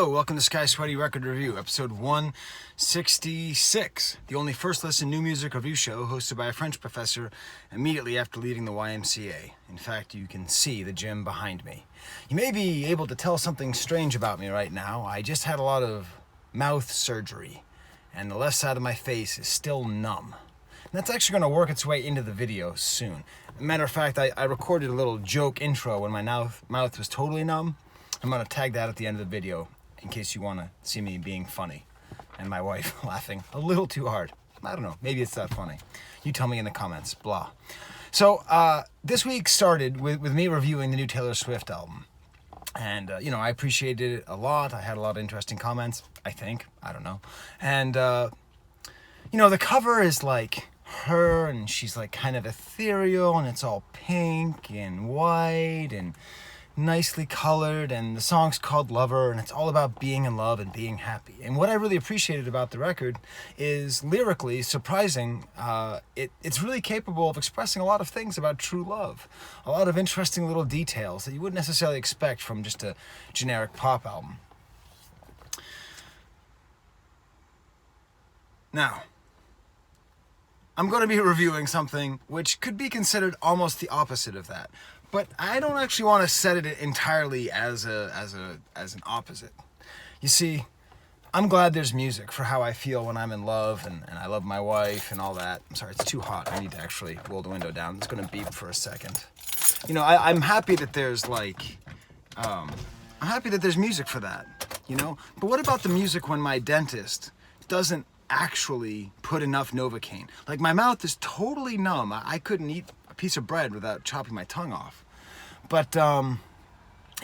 Hello, welcome to Sky Sweaty Record Review, episode 166, the only first listen new music review show hosted by a French professor immediately after leaving the YMCA. In fact, you can see the gym behind me. You may be able to tell something strange about me right now. I just had a lot of mouth surgery, and the left side of my face is still numb. And that's actually going to work its way into the video soon. Matter of fact, I recorded a little joke intro when my mouth was totally numb. I'm going to tag that at the end of the video in case you want to see me being funny and my wife laughing a little too hard. I don't know, maybe it's that funny. You tell me in the comments, blah. So this week started with me reviewing the new Taylor Swift album. And, I appreciated it a lot. I had a lot of interesting comments, I think. I don't know. And, the cover is like her and she's like kind of ethereal and it's all pink and white and nicely colored, and the song's called Lover, and it's all about being in love and being happy. And what I really appreciated about the record is lyrically surprising. It's really capable of expressing a lot of things about true love, a lot of interesting little details that you wouldn't necessarily expect from just a generic pop album. Now, I'm going to be reviewing something which could be considered almost the opposite of that. But I don't actually want to set it entirely as an opposite. You see, I'm glad there's music for how I feel when I'm in love and I love my wife and all that. I'm sorry, it's too hot. I need to actually roll the window down. It's going to beep for a second. I'm happy that there's I'm happy that there's music for that, But what about the music when my dentist doesn't actually put enough Novocaine? Like, my mouth is totally numb. I couldn't eat a piece of bread without chopping my tongue off. But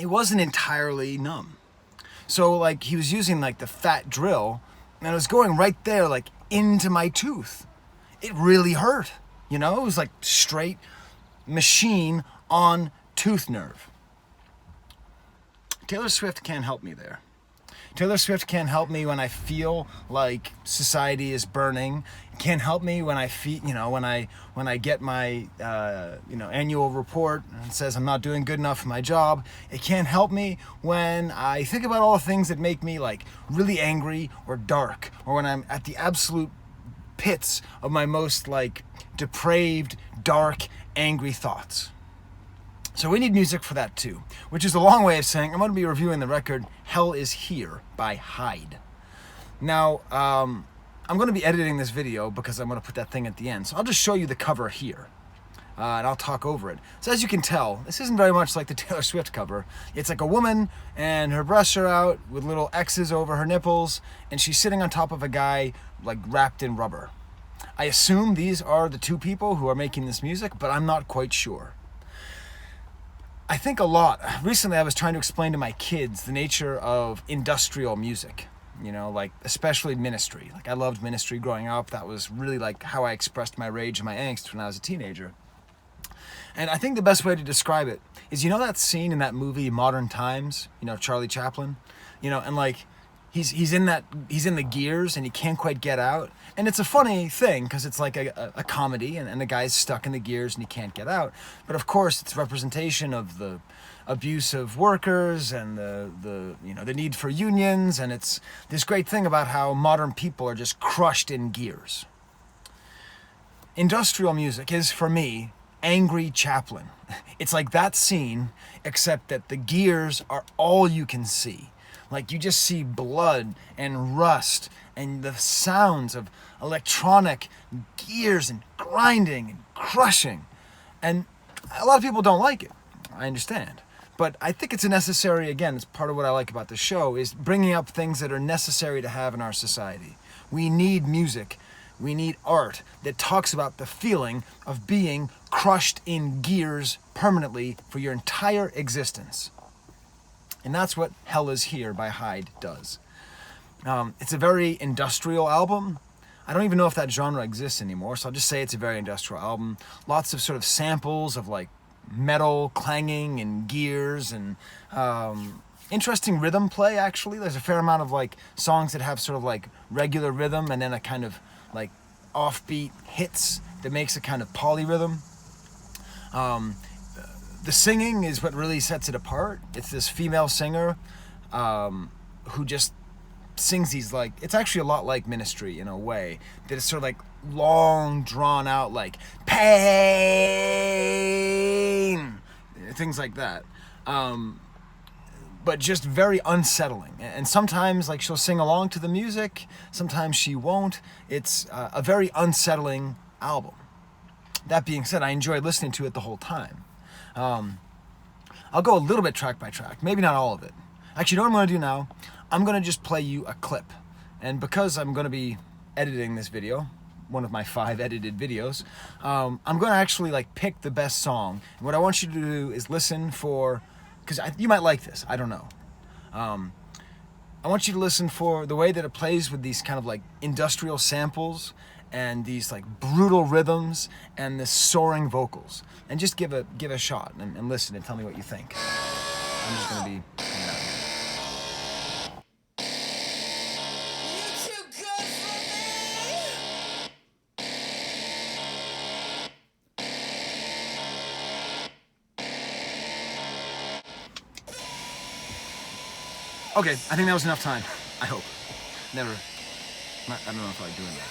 it wasn't entirely numb. So he was using the fat drill, and it was going right there into my tooth. It really hurt. It was straight machine on tooth nerve. Taylor Swift can't help me there. Taylor Swift can't help me when I feel like society is burning. Can't help me when I feel, when I get my, annual report and it says I'm not doing good enough for my job. It can't help me when I think about all the things that make me really angry or dark, or when I'm at the absolute pits of my most depraved, dark, angry thoughts. So we need music for that too, which is a long way of saying I'm going to be reviewing the record Hell Is Here by Hyde. Now, I'm going to be editing this video because I'm going to put that thing at the end. So I'll just show you the cover here, and I'll talk over it. So as you can tell, this isn't very much like the Taylor Swift cover. It's like a woman, and her breasts are out with little X's over her nipples, and she's sitting on top of a guy wrapped in rubber. I assume these are the two people who are making this music, but I'm not quite sure. I think a lot. Recently, I was trying to explain to my kids the nature of industrial music, especially Ministry. I loved Ministry growing up. That was really how I expressed my rage and my angst when I was a teenager. And I think the best way to describe it is, that scene in that movie, Modern Times, Charlie Chaplin, and he's in the gears and he can't quite get out. And it's a funny thing because it's like a comedy and the guy's stuck in the gears and he can't get out. But of course, it's representation of the abuse of workers and the need for unions. And it's this great thing about how modern people are just crushed in gears. Industrial music is, for me, angry Chaplin. It's like that scene, except that the gears are all you can see. You just see blood and rust and the sounds of electronic gears and grinding and crushing. And a lot of people don't like it. I understand. But I think it's it's part of what I like about the show, is bringing up things that are necessary to have in our society. We need music. We need art that talks about the feeling of being crushed in gears permanently for your entire existence. And that's what Hell Is Here by Hyde does. It's a very industrial album. I don't even know if that genre exists anymore, so I'll just say it's a very industrial album. Lots of sort of samples of metal clanging and gears and interesting rhythm play, actually. There's a fair amount of songs that have sort of regular rhythm and then a kind of offbeat hits that makes a kind of polyrhythm. The singing is what really sets it apart. It's this female singer who just sings these, like, it's actually a lot like Ministry in a way, that it's sort of like long drawn out, like pain, things like that, but just very unsettling. And sometimes, like, she'll sing along to the music, sometimes she won't. It's a very unsettling album. That being said, I enjoyed listening to it the whole time. I'll go a little bit track by track, maybe not all of it. Actually, you know what I'm going to do now? I'm going to just play you a clip. And because I'm going to be editing this video, one of my 5 edited videos, I'm going to actually, like, pick the best song. And what I want you to do is listen for, because you might like this, I don't know. I want you to listen for the way that it plays with these kind of like industrial samples and these like brutal rhythms and the soaring vocals. And just give a shot and listen and tell me what you think. I'm just going to be hanging out here. Okay, I think that was enough time. I hope. I don't know if I like doing that.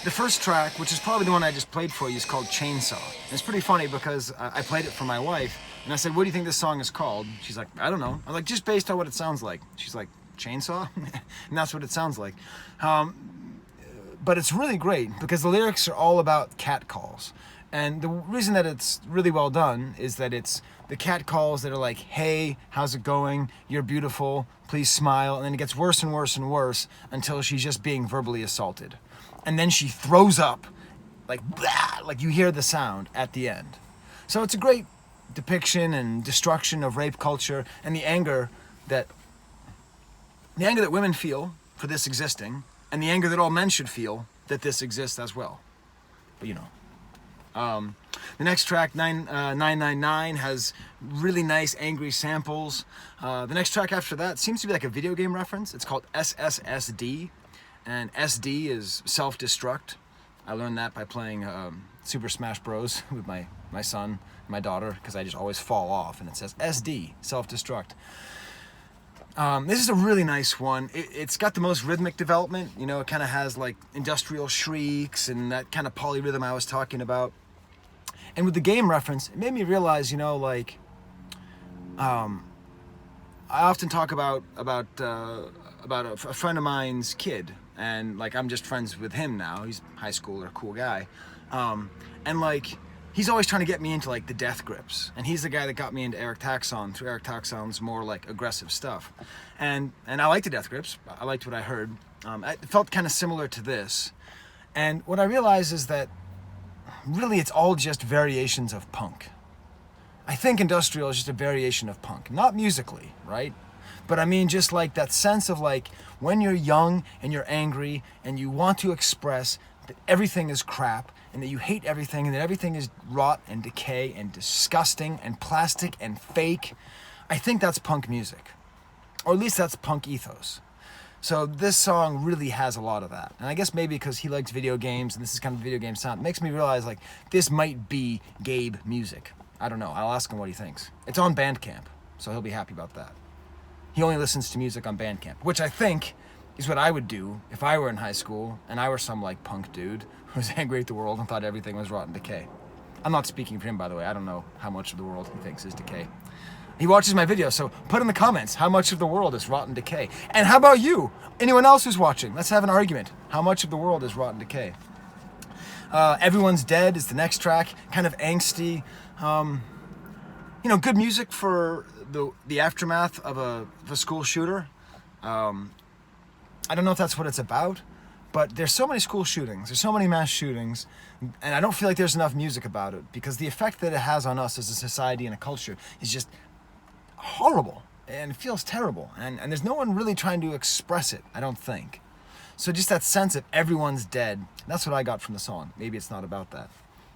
The first track, which is probably the one I just played for you, is called Chainsaw. And it's pretty funny because I played it for my wife, and I said, what do you think this song is called? She's like, I don't know. I'm like, just based on what it sounds like. She's like, Chainsaw? And that's what it sounds like. But it's really great because the lyrics are all about cat calls. And the reason that it's really well done is that it's the cat calls that are like, hey, how's it going? You're beautiful. Please smile. And then it gets worse and worse and worse until she's just being verbally assaulted. And then she throws up, like, blah, like you hear the sound at the end. So it's a great depiction and destruction of rape culture and the anger that women feel for this existing, and the anger that all men should feel that this exists as well. But you know. The next track, 999, has really nice angry samples. The next track after that seems to be like a video game reference. It's called SSSD, and SD is Self Destruct. I learned that by playing Super Smash Bros. With my son, my daughter, because I just always fall off, and it says SD, Self Destruct. This is a really nice one. It's got the most rhythmic development. You know, it kind of has like industrial shrieks and that kind of polyrhythm I was talking about. And with the game reference, it made me realize, you know, like, I often talk about a friend of mine's kid, and like I'm just friends with him now. He's high schooler, cool guy, and like he's always trying to get me into like the death grips, and he's the guy that got me into Eric Taxon through Eric Taxon's more like aggressive stuff, and I liked the death grips. I liked what I heard. It felt kind of similar to this, and what I realized is that really it's all just variations of punk. I think industrial is just a variation of punk, not musically, right? But I mean just like that sense of like when you're young and you're angry and you want to express that everything is crap and that you hate everything and that everything is rot and decay and disgusting and plastic and fake. I think that's punk music, or at least that's punk ethos. So this song really has a lot of that. And I guess maybe because he likes video games and this is kind of a video game sound, it makes me realize like this might be Gabe music. I don't know. I'll ask him what he thinks. It's on Bandcamp, so he'll be happy about that. He only listens to music on Bandcamp, which I think is what I would do if I were in high school and I were some like punk dude who was angry at the world and thought everything was rotten decay. I'm not speaking for him, by the way. I don't know how much of the world he thinks is decay. He watches my videos, so put in the comments how much of the world is rotten decay. And how about you? Anyone else who's watching? Let's have an argument. How much of the world is rotten decay? Everyone's Dead is the next track, kind of angsty. You know, good music for the aftermath of a school shooter. I don't know if that's what it's about, but there's so many school shootings, there's so many mass shootings, and I don't feel like there's enough music about it because the effect that it has on us as a society and a culture is just horrible and it feels terrible, and there's no one really trying to express it, I don't think. So just that sense of everyone's dead, that's what I got from the song. Maybe it's not about that.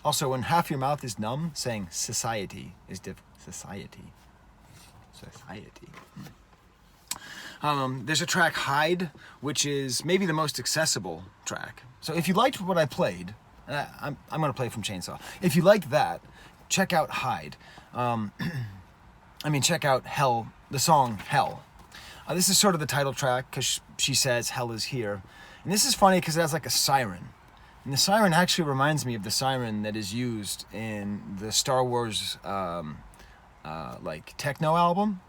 Also, when half your mouth is numb, saying society is society. There's a track, Hide, which is maybe the most accessible track. So if you liked what I played, I'm going to play from Chainsaw. If you liked that, check out Hide. Check out the song Hell. This is sort of the title track because she says, "Hell is here." And this is funny because it has like a siren. And the siren actually reminds me of the siren that is used in the Star Wars like techno album.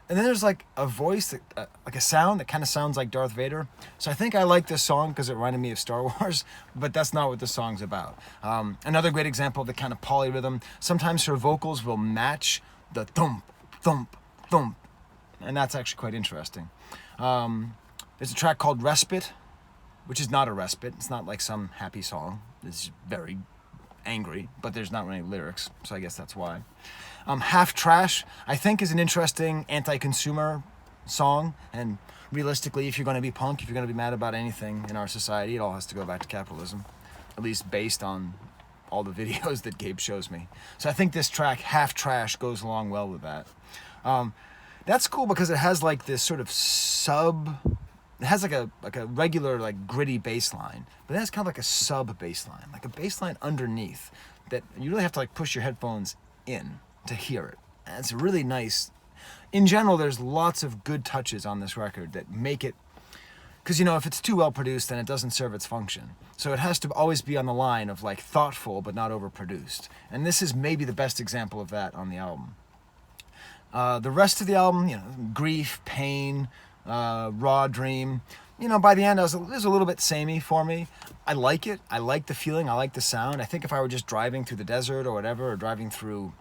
And then there's like a voice, that, like a sound that kind of sounds like Darth Vader. So I think I like this song because it reminded me of Star Wars, but that's not what the song's about. Another great example of the kind of polyrhythm. Sometimes her vocals will match the thump, thump, thump. And that's actually quite interesting. There's a track called Respite, which is not a respite. It's not like some happy song. It's very angry, but there's not really lyrics, so I guess that's why. Half Trash, I think, is an interesting anti-consumer song, and realistically, if you're going to be punk, if you're going to be mad about anything in our society, it all has to go back to capitalism, at least based on all the videos that Gabe shows me. So I think this track, Half Trash, goes along well with that. That's cool because it has like this sort of it has like a regular like gritty bass line, but it has kind of like a sub bass line, like a bass line underneath that you really have to like push your headphones in to hear it. And it's really nice. In general, there's lots of good touches on this record that make it, because if it's too well produced, then it doesn't serve its function. So it has to always be on the line of like thoughtful but not overproduced. And this is maybe the best example of that on the album. The rest of the album, Grief, Pain, Raw Dream, by the end it was a little bit samey for me. I like it. I like the feeling. I like the sound. I think if I were just driving through the desert or whatever, or driving through,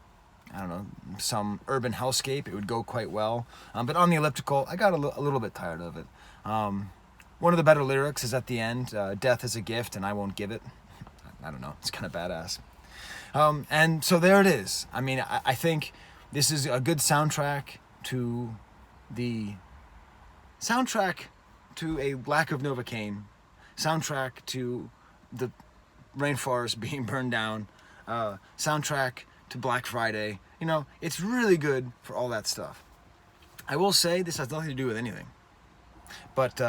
I don't know, some urban hellscape, it would go quite well. But on the elliptical, I got a little bit tired of it. One of the better lyrics is at the end, "Death is a gift and I won't give it." I don't know. It's kind of badass. And so there it is. I mean, I think this is a good soundtrack to a lack of Novocaine, soundtrack to the rainforest being burned down, soundtrack to Black Friday. It's really good for all that stuff. I will say this has nothing to do with anything, but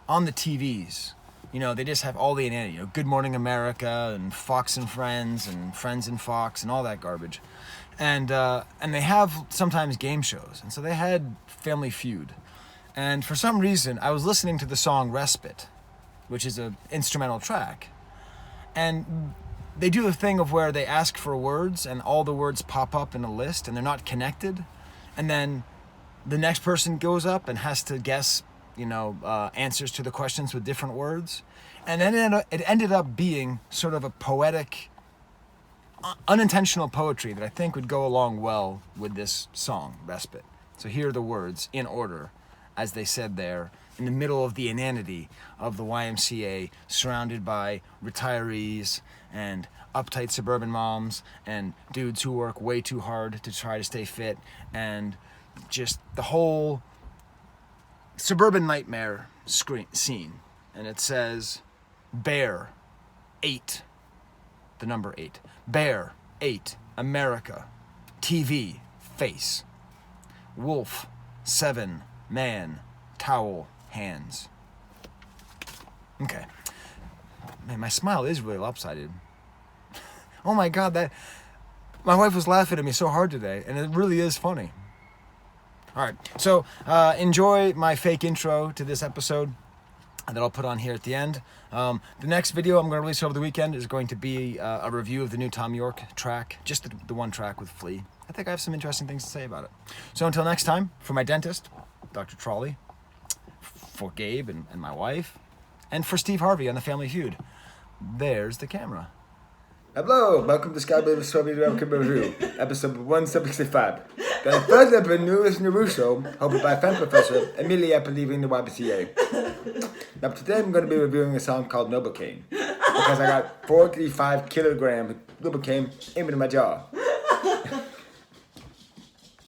on the TVs, they just have all the inanity, Good Morning America and Fox and Friends and Friends and Fox and all that garbage. And they have sometimes game shows. And so they had Family Feud. And for some reason, I was listening to the song Respite, which is an instrumental track. And they do the thing of where they ask for words and all the words pop up in a list and they're not connected. And then the next person goes up and has to guess, answers to the questions with different words. And then it ended up being sort of a poetic, unintentional poetry that I think would go along well with this song, Respite. So here are the words in order, as they said there, in the middle of the inanity of the YMCA, surrounded by retirees and uptight suburban moms and dudes who work way too hard to try to stay fit, and just the whole suburban nightmare scene. And it says, Bear, 8, the number 8. Bear, 8, America. TV, face. Wolf, 7, man, towel, hands. Okay. Man, my smile is really lopsided. Oh my God, my wife was laughing at me so hard today, and it really is funny. All right, so enjoy my fake intro to this episode that I'll put on here at the end. The next video I'm going to release over the weekend is going to be a review of the new Tom York track, just the one track with Flea. I think I have some interesting things to say about it. So until next time, for my dentist, Dr. Trolley, for Gabe and my wife, and for Steve Harvey on the Family Feud, there's the camera. Hello, welcome to Skyblade Strawberry Review, episode 165. The first episode news in the Russo, hosted by fan professor Emilia leaving the YMCA. Now today I'm going to be reviewing a song called Novocaine, because I got 45 kilograms of Novocaine into my jaw.